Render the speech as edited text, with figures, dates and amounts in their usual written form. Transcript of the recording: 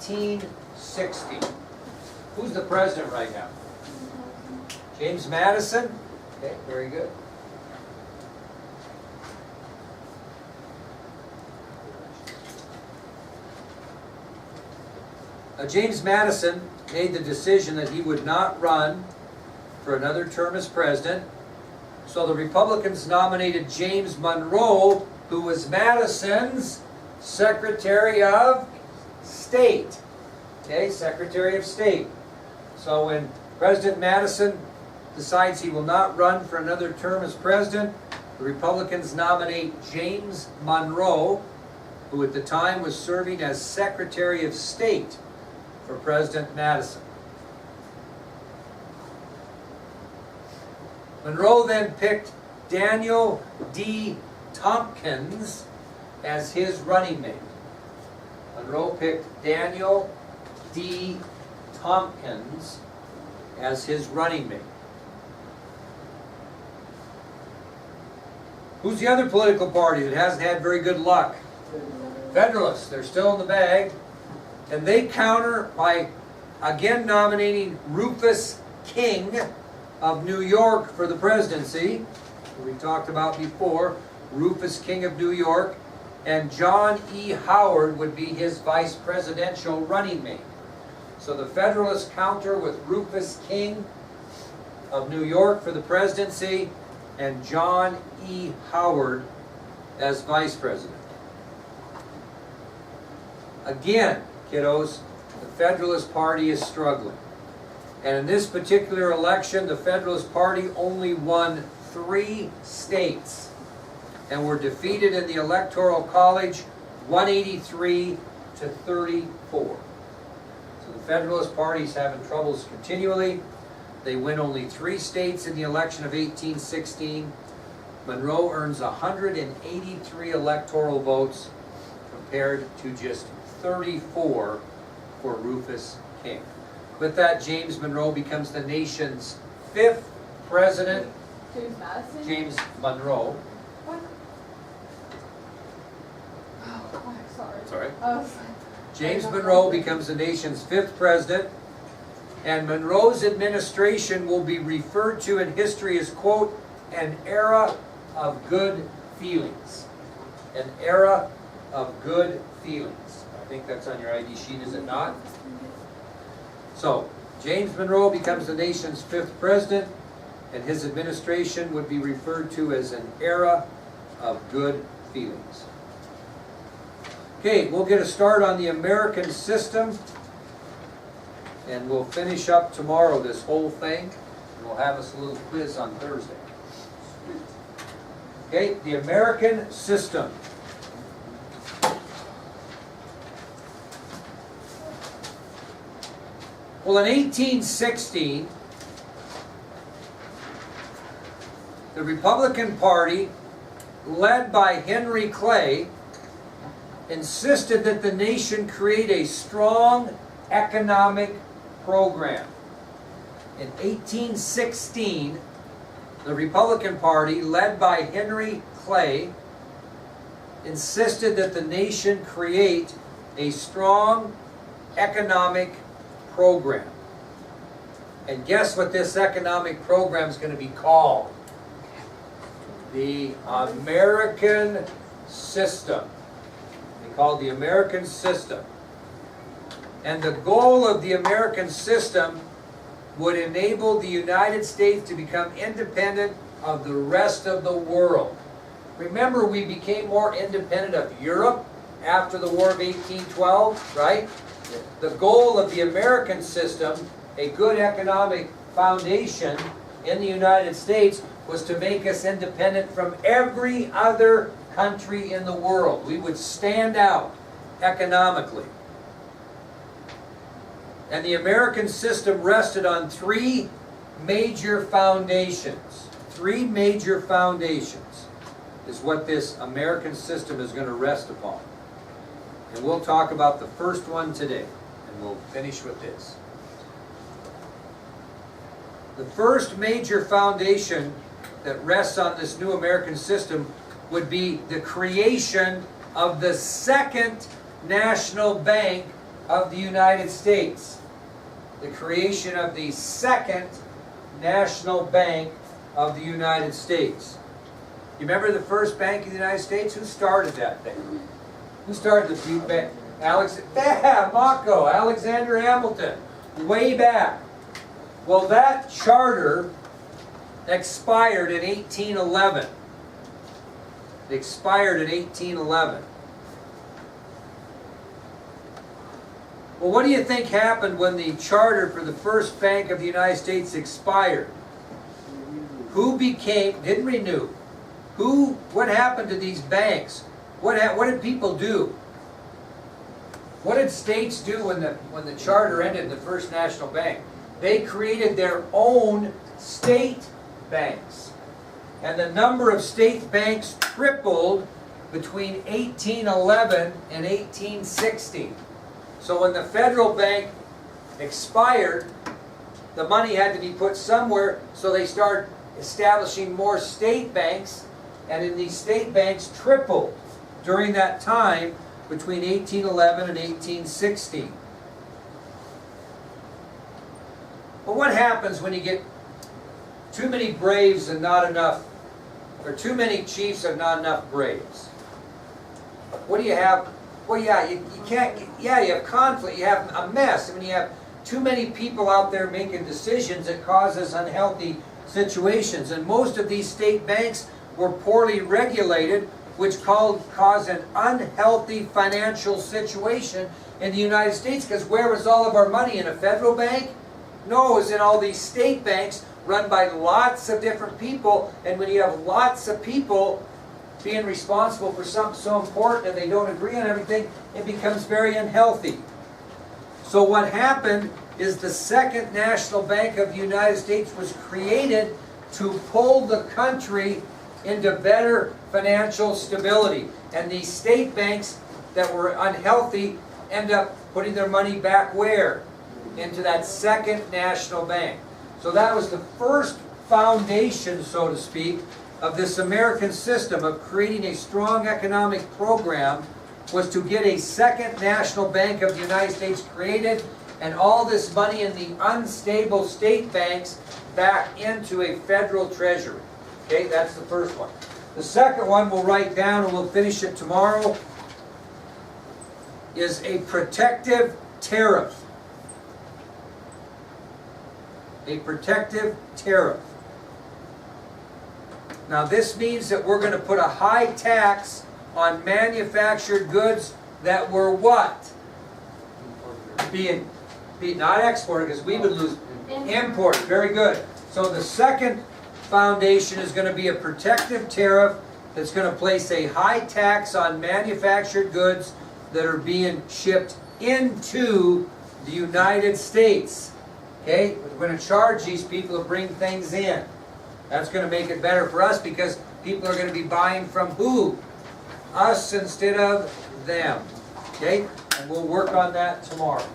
1860. Who's the president right now? James Madison? Okay, very good. James Madison made the decision that he would not run for another term as president. So the Republicans nominated James Monroe, who was Madison's Secretary of State. Okay, Secretary of State. So when President Madison decides he will not run for another term as president, the Republicans nominate James Monroe, who at the time was serving as Secretary of State for President Madison. Monroe then picked Daniel D. Tompkins as his running mate. Monroe picked Daniel D. Tompkins as his running mate. Who's the other political party that hasn't had very good luck? Federalists. They're still in the bag. And they counter by again nominating Rufus King of New York for the presidency, who we talked about before. Rufus King of New York. And John E. Howard would be his vice presidential running mate. So the Federalists counter with Rufus King of New York for the presidency and John E. Howard as vice president. Again, kiddos, the Federalist Party is struggling. And in this particular election, the Federalist Party only won 3 states and were defeated in the Electoral College 183 to 34. So the Federalist Party is having troubles continually. They win only 3 states in the election of 1816. Monroe earns 183 electoral votes compared to just 34 for Rufus King. With that, James Monroe becomes the nation's 5th president. James Madison? James Monroe. What? Oh, sorry. Sorry. Oh, James Monroe becomes the nation's 5th president, and Monroe's administration will be referred to in history as, quote, an era of good feelings. An era of good feelings. I think that's on your ID sheet, is it not? So, James Monroe becomes the nation's 5th president, and his administration would be referred to as an era of good feelings. Okay, we'll get a start on the American system, and we'll finish up tomorrow this whole thing, and we'll have us a little quiz on Thursday. Okay, the American system. Well, in 1816, the Republican Party, led by Henry Clay, insisted that the nation create a strong economic program. In 1816, the Republican Party, led by Henry Clay, insisted that the nation create a strong economic program. And guess what this economic program is going to be called? The American system. They call it the American system. And the goal of the American system would enable the United States to become independent of the rest of the world. Remember, we became more independent of Europe after the War of 1812, right? The goal of the American system, a good economic foundation in the United States, was to make us independent from every other country in the world. We would stand out economically. And the American system rested on 3 major foundations. 3 major foundations is what this American system is going to rest upon. And we'll talk about the first one today, and we'll finish with this. The first major foundation that rests on this new American system would be the creation of the second national bank of the United States. The creation of the second national bank of the United States. You remember the first bank of the United States? Who started that thing? Who started the bank? Mako, Alexander Hamilton, way back. Well, that charter expired in 1811. It expired in 1811. Well, what do you think happened when the charter for the first bank of the United States expired? Who didn't renew? What happened to these banks? What did people do? What did states do when the charter ended in the first national bank? They created their own state banks. And the number of state banks tripled between 1811 and 1860. So when the federal bank expired, the money had to be put somewhere, so they started establishing more state banks, and in these state banks tripled during that time between 1811 and 1860. But what happens when you get too many braves and not enough, or too many chiefs and not enough braves? What do you have? Well, yeah, you can't, yeah, you have conflict, you have a mess. I mean, you have too many people out there making decisions that causes unhealthy situations. And most of these state banks were poorly regulated, which caused an unhealthy financial situation in the United States. Because where was all of our money? In a federal bank? No, it was in all these state banks run by lots of different people. And when you have lots of people being responsible for something so important and they don't agree on everything, it becomes very unhealthy. So what happened is the second national bank of the United States was created to pull the country into better financial stability. And these state banks that were unhealthy end up putting their money back where? Into that second national bank. So that was the first foundation, so to speak, of this American system of creating a strong economic program, was to get a second national bank of the United States created, and all this money in the unstable state banks back into a federal treasury. Okay, that's the first one. The second one we'll write down and we'll finish it tomorrow is a protective tariff. A protective tariff. Now this means that we're going to put a high tax on manufactured goods that were what? Being not exported, because we would lose. Imported. Very good. So the second foundation is going to be a protective tariff that's going to place a high tax on manufactured goods that are being shipped into the United States. Okay? We're going to charge these people to bring things in. That's going to make it better for us because people are going to be buying from who? Us instead of them. Okay? And we'll work on that tomorrow.